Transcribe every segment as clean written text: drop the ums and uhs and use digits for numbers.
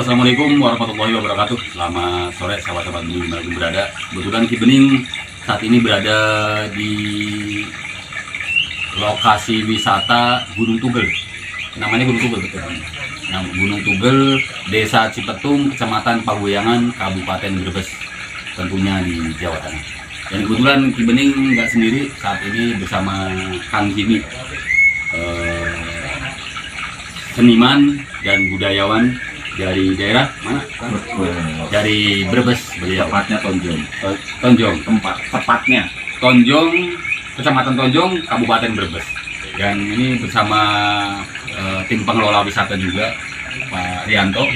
Assalamualaikum warahmatullahi wabarakatuh. Selamat sore sahabat-sahabat Bening dimanapun berada. Kebetulan Ki Bening saat ini berada di lokasi wisata Gunung Tugel. Namanya Gunung Tugel betul. Nah, Gunung Tugel, Desa Cipetung, Kecamatan Paguyangan, Kabupaten Brebes, tentunya di Jawa Tengah. Dan kebetulan Ki Bening nggak sendiri saat ini bersama Kang Jimmy, seniman dan budayawan dari daerah mana? Dari Brebes beliau. Tepatnya Tonjong. Tepatnya Tonjong, Kecamatan Tonjong, Kabupaten Brebes. Dan ini bersama tim pengelola wisata juga, Pak Rianto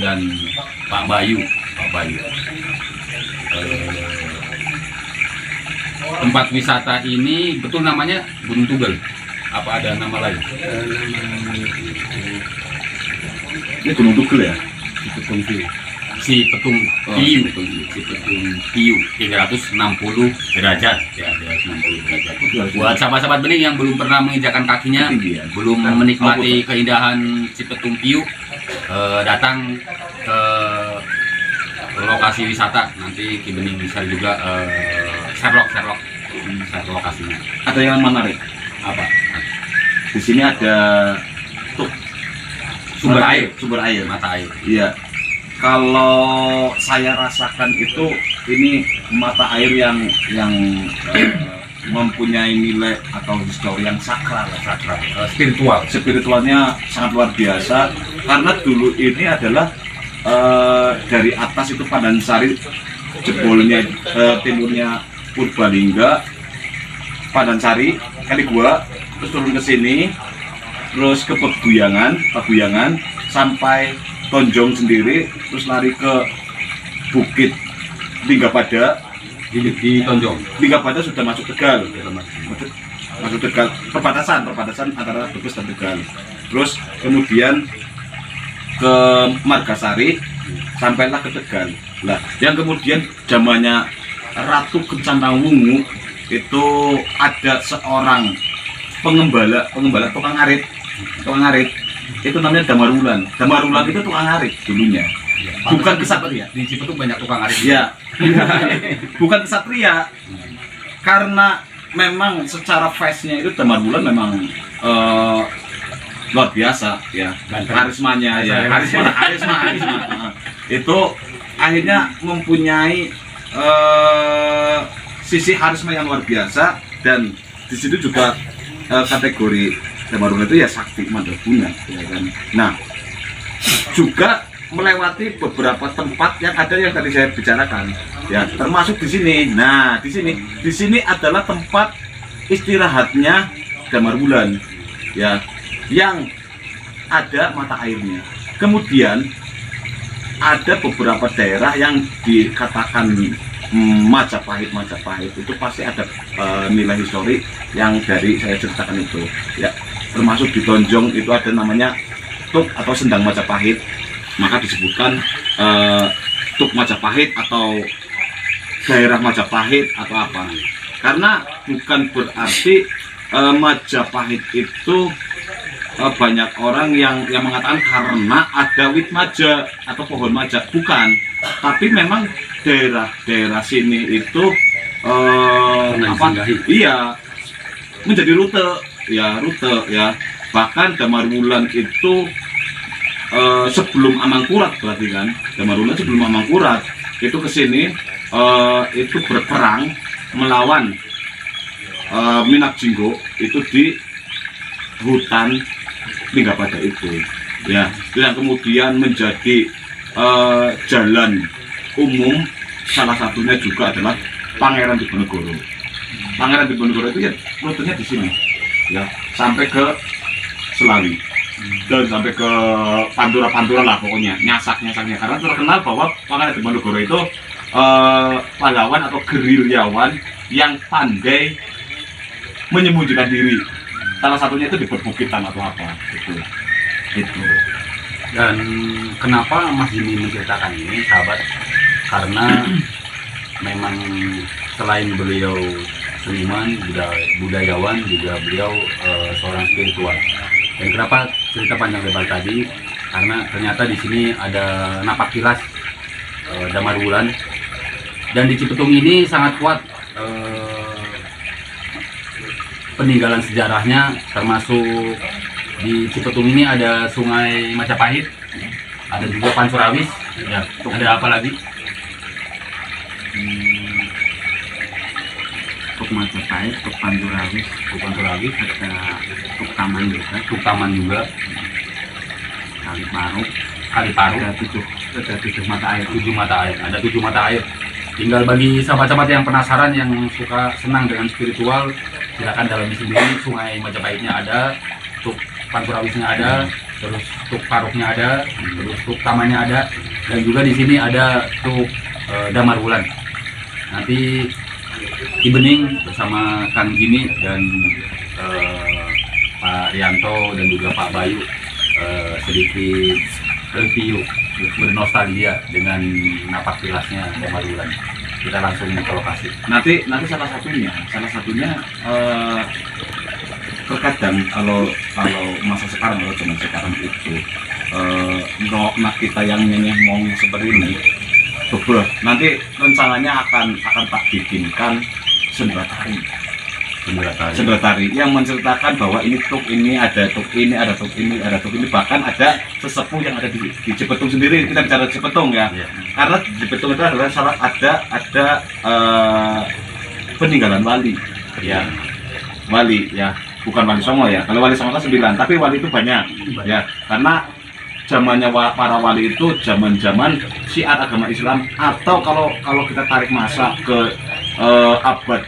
dan Pak Bayu. Tempat wisata ini betul namanya Gunung Tugel. Apa ada nama lain? ini Gunung Tugel ya. Cipetung Piu 360 derajat ya, 360 derajat. Buat sahabat-sahabat Bening yang belum pernah menginjakan kakinya, belum menikmati keindahan Cipetung Piu, datang ke lokasi wisata. Nanti Ki Bening bisa juga Sherlock lokasinya. Ada yang menarik. Apa? Di sini ada sumber air. Mata air. Iya. Kalau saya rasakan itu ini mata air yang mempunyai nilai atau histori yang sakral, spiritualnya sangat luar biasa. Karena dulu ini adalah dari atas itu Padansari, jebolnya timurnya Purbalingga, Padansari, Kali Gua, terus turun ke sini, terus ke Paguyangan sampai Tonjong sendiri, terus lari ke Bukit Linggapada. Di Tonjong. Linggapada sudah masuk Tegal, masuk Tegal, perbatasan antara Brebes dan Tegal. Terus kemudian ke Margasari, sampailah ke Tegal. Lah, yang kemudian zamannya Ratu Kencantawungu itu ada seorang pengembala tukang arit itu namanya Damarulan itu tukang arit dulunya, bukan kesatria. Di Cipetung banyak tukang arit ya. Bukan kesatria, karena memang secara face-nya itu Damarulan memang luar biasa ya, karismanya ya, karisma itu akhirnya mempunyai sisi karisma yang luar biasa. Dan di situ juga kategori Damarulan itu ya sakti mandraguna ya kan. Nah, juga melewati beberapa tempat yang ada yang tadi saya bicarakan ya, termasuk di sini. Nah, di sini adalah tempat istirahatnya Damarulan ya, yang ada mata airnya. Kemudian ada beberapa daerah yang dikatakan Majapahit itu pasti ada nilai histori yang dari saya ceritakan itu ya. Termasuk di Tonjong itu ada namanya Tuk atau Sendang Majapahit, maka disebutkan Tuk Majapahit atau daerah Majapahit atau apa, karena bukan berarti Majapahit itu banyak orang yang mengatakan karena ada wit maja atau pohon maja, bukan. Tapi memang daerah sini itu iya, menjadi rute ya. Bahkan Damarulan itu sebelum Amangkurat, berarti kan Damarulan sebelum Amangkurat itu ke sini itu berperang melawan Minak Jinggo itu di hutan Linggapada itu ya, yang kemudian menjadi jalan umum. Salah satunya juga adalah Pangeran Diponegoro. Pangeran Diponegoro itu ya rutenya di sini ya, sampai ke Selawi dan sampai ke Pantura lah pokoknya, nyasaknya, karena terkenal bahwa Pangeran Diponegoro itu pahlawan atau gerilyawan yang pandai menyembunyikan diri. Salah satunya itu di perbukitan atau apa itu. Dan kenapa Mas Jimmy menceritakan ini, sahabat? Karena memang selain beliau seniman, budayawan, juga beliau seorang spiritual. Dan kenapa cerita panjang lebar tadi? karena ternyata di sini ada napak tilas Damar Wulan, dan di Cipetung ini sangat kuat peninggalan sejarahnya, termasuk di Cipetung ini ada Sungai Majapahit, ada juga Pancurawis, ya. Ada apa lagi? Tuk Majapahit, Tuk Pancurawis, ada Tuk Taman juga, Kali Paruk, ada tujuh mata air. Ada 7 mata air. Tinggal bagi sahabat-sahabat yang penasaran, yang suka senang dengan spiritual, silakan dalami sendiri. Sungai Majapahitnya ada, Tuk Pancurawisnya ada, terus Tuk Paruknya ada, terus Tuk Tamannya ada, dan juga di sini ada Tuk Damar Wulan. Nanti Ki Bening bersama Kang Jimmy dan Pak Rianto dan juga Pak Bayu sedikit review, bernostalgia dengan napak tilasnya Damar Wulan. Kita langsung ke lokasi. Nanti salah satunya terkadang kalau masa sekarang, kalau zaman sekarang itu nah kita yang ngomong seperti ini, betul. Nanti rencananya akan tak bikinkan sendera tari yang menceritakan bahwa ini tuk ini, ada tuk ini, ada tuk ini, ada tuk ini, bahkan ada sesepuh yang ada di Cipetung sendiri. Kita bicara Cipetung ya, karena di Cipetung itu adalah ada peninggalan wali ya, bukan Wali Songo ya. Kalau Wali Songo kan 9, tapi wali itu banyak ya, karena zamannya para wali itu zaman syiar agama Islam, atau kalau kita tarik masa ke abad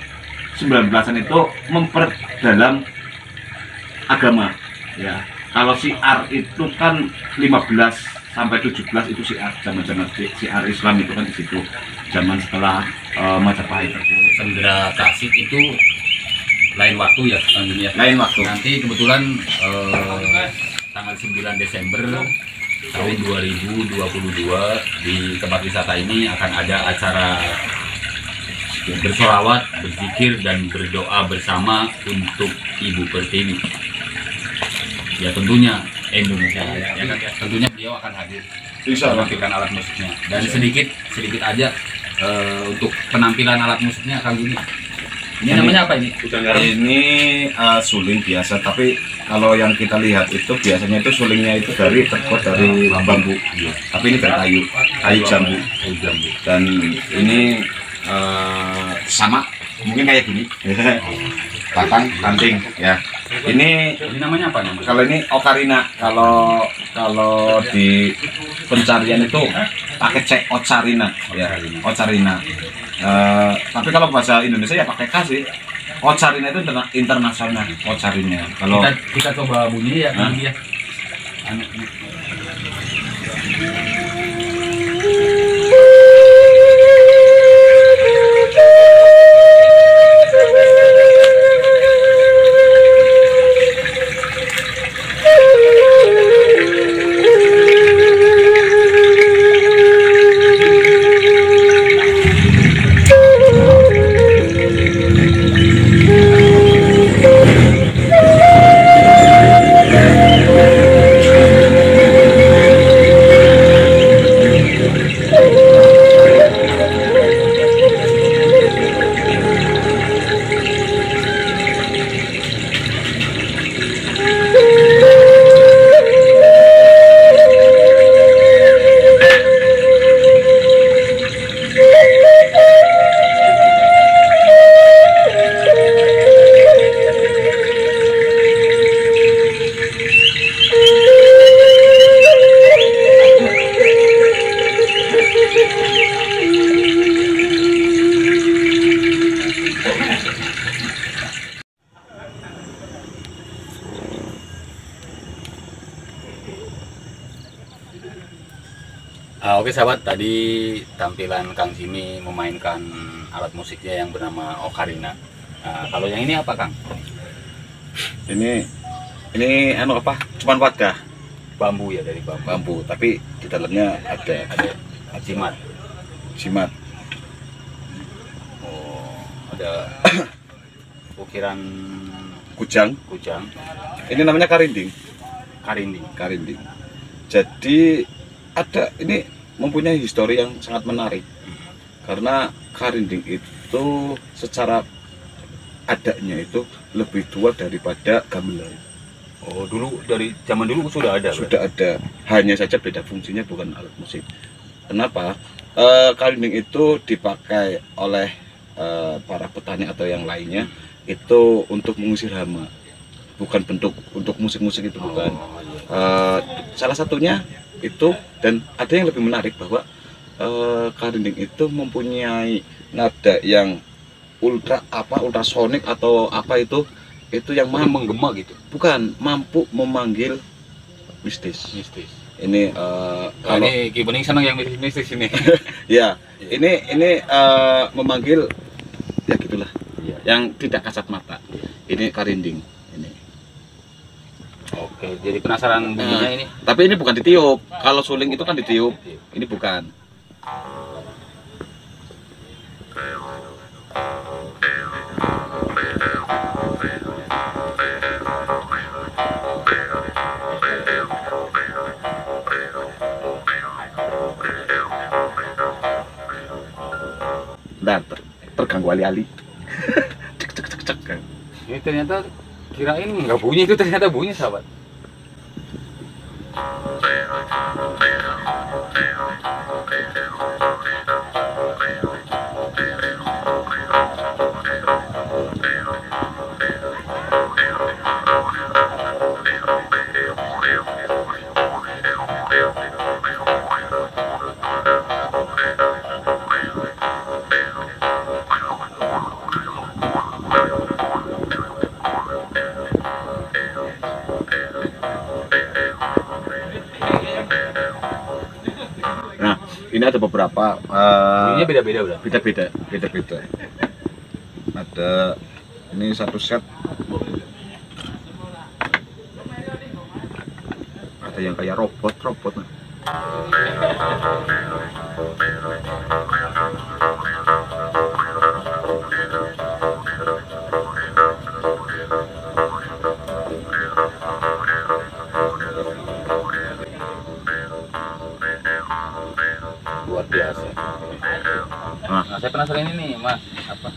19-an itu memperdalam agama ya. Kalau syiar itu kan 15 sampai 17 itu syiar, zaman syiar Islam itu kan di situ, zaman setelah Majapahit. Sendera tasik itu lain waktu ya, lain waktu. Nanti kebetulan tanggal 9 Desember tahun 2022 di tempat wisata ini akan ada acara bersolawat, berzikir, dan berdoa bersama untuk Ibu Pertiwi. Ya tentunya Indonesia ya kan, ya. Tentunya beliau akan hadir, menampilkan alat musiknya, dan sedikit aja untuk penampilan alat musiknya Kang Gini. Ini namanya apa ini? Ini suling biasa, tapi kalau yang kita lihat itu biasanya itu sulingnya itu terbuat dari bambu, tapi ini dari kayu jambu. Dan ini sama mungkin kayak gini, batang ranting ya. Ini namanya apa namanya? Kalau ini ocarina, kalau di pencarian itu pakai ocarina ya, ocarina. Tapi kalau bahasa Indonesia ya pakai K sih. Ocarina itu internasional, ocarina. Kalau kita coba bunyi ya, bunyi ya. Oke sahabat, tadi tampilan Kang Jimmy memainkan alat musiknya yang bernama ocarina. Nah, kalau yang ini apa Kang? ini apa? Cuman wadah Bambu ya, dari bambu. bambu, tapi di dalamnya ada Jimat. Oh, ada ukiran kujang. kujang, Ini namanya karinding. karinding. Jadi ada ini mempunyai histori yang sangat menarik karena Karinding itu secara adanya itu lebih tua daripada gamelan. Oh, dulu dari zaman dulu sudah ada. Sudah ada, hanya saja beda fungsinya, bukan alat musik. Kenapa? Karinding itu dipakai oleh para petani atau yang lainnya itu untuk mengusir hama, bukan bentuk untuk musik-musik itu, bukan. Salah satunya itu, dan ada yang lebih menarik bahwa Karinding itu mempunyai nada yang ultrasonik atau apa itu yang menggema gitu. bukan, mampu memanggil mistis. Ini Kalau ini Ki Bening senang yang mistis ini. ya, ini memanggil ya gitulah. Iya. Yang tidak kasat mata. Ini Karinding ini. Oke, jadi penasaran bunyinya ini. Tapi ini bukan ditiup. Kalau suling itu kan ditiup. Ini bukan. Nah, terganggu alih-alih. Cek cek cek cek. Ini ternyata kirain nggak bunyi, itu ternyata bunyi, sahabat. Nah, ini ada beberapa Bunyinya beda-beda udah. beda-beda. Ada ini satu set. Ada yang kayak robot. Luar biasa. Nah, Nah, saya penasaran ini, Mas, apa?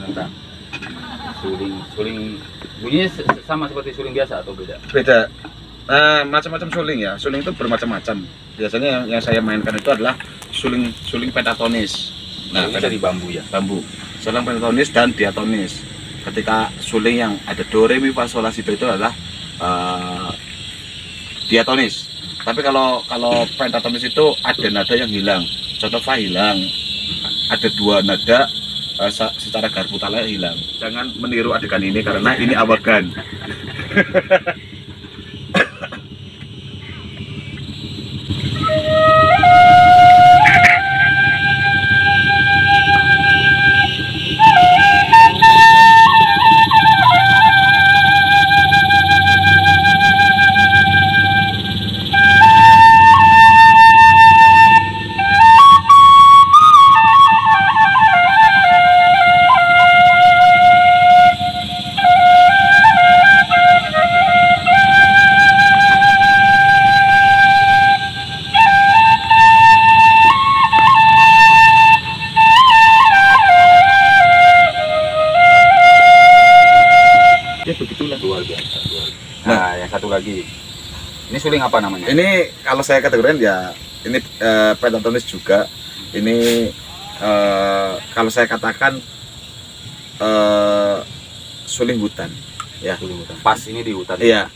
Tentang suling bunyinya sama seperti suling biasa atau beda? beda. Macam-macam suling ya. Suling itu bermacam-macam. Biasanya yang saya mainkan itu adalah suling pentatonis. Nah, ini dari bambu ya. Bambu. Suling pentatonis dan diatonis. Ketika suling yang ada do re mi fa sol la si do itu adalah diatonis. Tapi kalau pentatonis itu ada nada yang hilang. Contoh fa hilang. Ada dua nada secara garpu tala hilang. Jangan meniru adegan ini karena ini awagan. Ya begitulah. Luar biasa. Nah, yang satu lagi. Ini suling apa namanya? Ini kalau saya kategorikan ya ini pentatonis juga. Ini kalau saya katakan suling hutan. Ya. Suling hutan. Pas ini di hutan. Iya.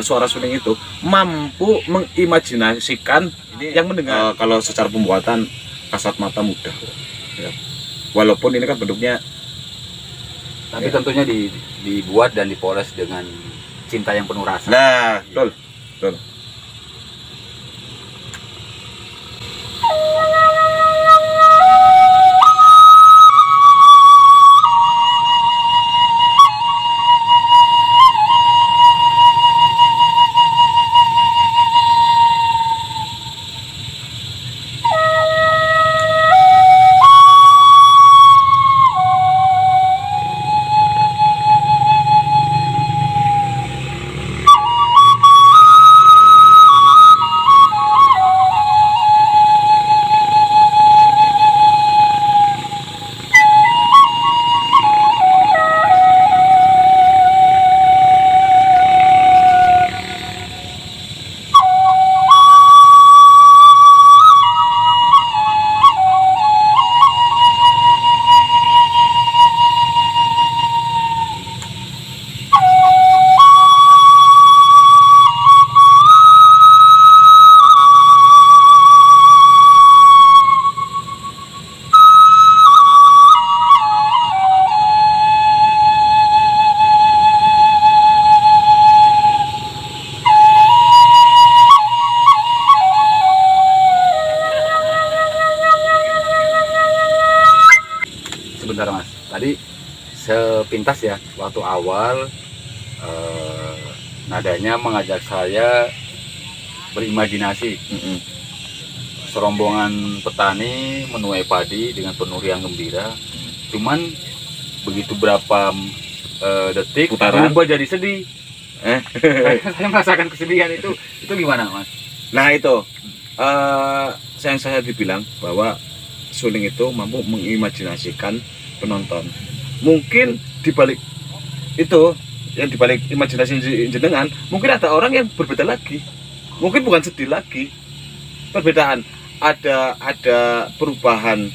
Suara suling itu mampu mengimajinasikan yang mendengar. Kalau secara pembuatan kasat mata mudah. Ya. Walaupun ini kan bentuknya. Tapi tentunya dibuat dan dipoles dengan cinta yang penuh rasa. Nah, betul. tadi sepintas ya, waktu awal nadanya mengajak saya berimajinasi. Serombongan petani menuai padi dengan penuh riang gembira. Cuman begitu berapa detik Putaran. berubah jadi sedih. Saya merasakan kesedihan itu gimana, Mas? Nah itu saya dibilang bahwa suling itu mampu mengimajinasikan penonton. Mungkin dibalik itu, yang dibalik imajinasi jenengan, mungkin ada orang yang berbeda lagi. Mungkin bukan sedih lagi, perbedaan. Ada perubahan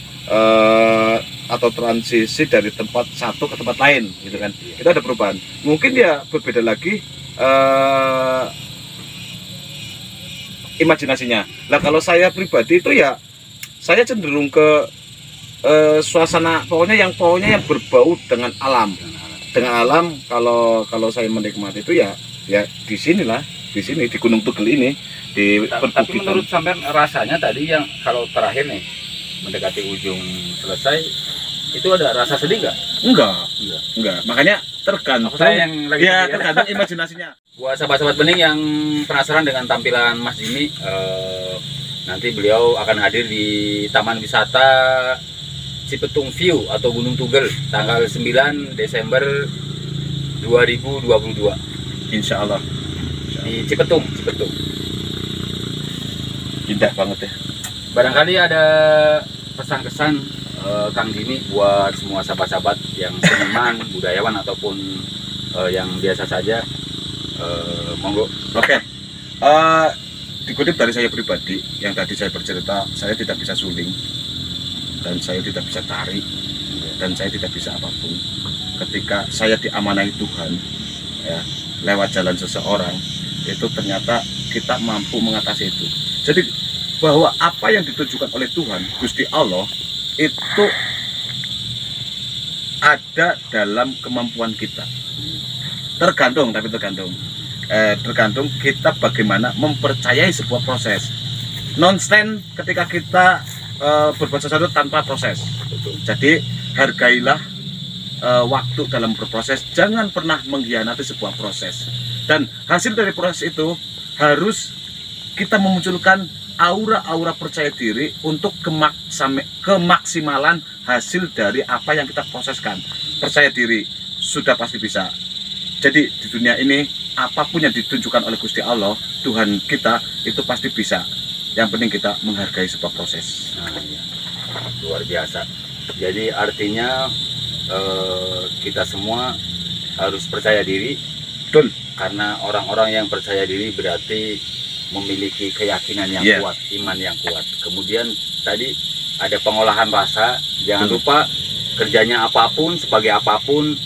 atau transisi dari tempat satu ke tempat lain, gitu kan? Itu ada perubahan. Mungkin dia berbeda lagi imajinasinya. Nah kalau saya pribadi itu ya saya cenderung ke suasana pokoknya yang berbau dengan alam. Dengan alam kalau saya menikmati itu ya di sinilah, di sini di Gunung Tugel ini, di Tapi perbukitan. menurut sampean rasanya tadi yang kalau terakhir nih mendekati ujung selesai itu ada rasa sedih nggak? Enggak. Makanya tergantung. Saya yang lagi Ya, sedih. tergantung imajinasinya. Buat sahabat-sahabat bening yang penasaran dengan tampilan Mas Jimmy, nanti beliau akan hadir di Taman Wisata Cipetung View atau Gunung Tugel tanggal 9 Desember 2022 Insya Allah. di Cipetung. Indah banget ya. Barangkali ada pesan-kesan Kang Jimmy buat semua sahabat-sahabat yang seniman, budayawan ataupun yang biasa saja, monggo. Oke. Dikutip dari saya pribadi yang tadi saya bercerita, saya tidak bisa suling dan saya tidak bisa tarik dan saya tidak bisa apapun. Ketika saya diamanahi Tuhan ya, lewat jalan seseorang, itu ternyata kita mampu mengatasi itu. Jadi bahwa apa yang ditujukan oleh Tuhan Gusti Allah itu ada dalam kemampuan kita. Tergantung kita bagaimana mempercayai sebuah proses. Non-stand ketika kita berbuat sesuatu tanpa proses. Jadi hargailah waktu dalam berproses, jangan pernah mengkhianati sebuah proses. Dan hasil dari proses itu harus kita memunculkan aura-aura percaya diri untuk kemaksimalan hasil dari apa yang kita proseskan. Percaya diri sudah pasti bisa. Jadi di dunia ini apapun yang ditunjukkan oleh Gusti Allah, Tuhan kita, itu pasti bisa. Yang penting kita menghargai sebuah proses. Nah, iya. Luar biasa. Jadi artinya kita semua harus percaya diri. Betul. Karena orang-orang yang percaya diri berarti memiliki keyakinan yang Yeah. kuat, iman yang kuat. Kemudian tadi ada pengolahan rasa. Jangan lupa kerjanya apapun, sebagai apapun,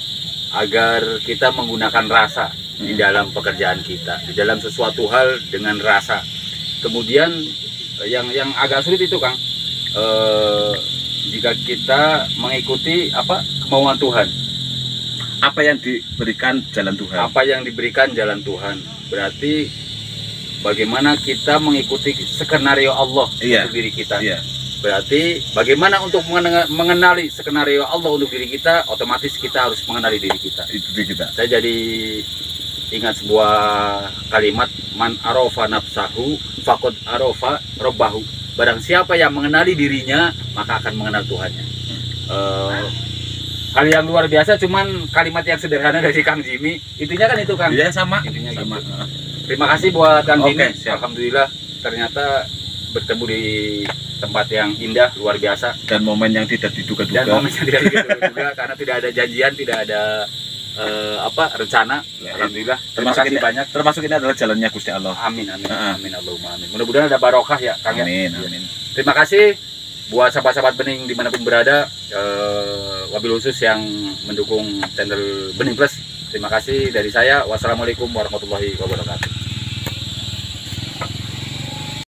agar kita menggunakan rasa di dalam pekerjaan kita, di dalam sesuatu hal dengan rasa. Kemudian yang agak sulit itu, Kang, jika kita mengikuti kemauan Tuhan, Apa yang diberikan jalan Tuhan. apa yang diberikan jalan Tuhan, berarti bagaimana kita mengikuti skenario Allah Iya. untuk diri kita. Iya. Berarti bagaimana untuk mengenali skenario Allah untuk diri kita, otomatis kita harus mengenali diri kita. Itu kita. Saya jadi ingat sebuah kalimat, man arofa nafsahu faqad arofa robbahu. Barang siapa yang mengenali dirinya, maka akan mengenal Tuhannya. Hal yang luar biasa, cuman kalimat yang sederhana dari Kang Jimmy. Intinya kan itu, Kang. Iya, sama. Intinya Sama. gitu. Terima kasih buat Kang Oke, Jimmy. siap. Alhamdulillah ternyata bertemu di tempat yang indah, luar biasa. Dan momen yang tidak Dan diduga-duga. momennya tidak begitu juga karena tidak ada janjian, tidak ada rencana. Ya, Alhamdulillah. Terima termasuk kasih ini, banyak. termasuk ini adalah jalannya Gusti Allah. Amin, amin, Heeh. amin, Allahumma amin. Mudah-mudahan ada barokah ya, Kang ya. Amin, amin. Terima kasih buat sahabat-sahabat Bening dimanapun berada, wabil khusus yang mendukung channel Bening Plus. Terima kasih dari saya. Wassalamualaikum warahmatullahi wabarakatuh.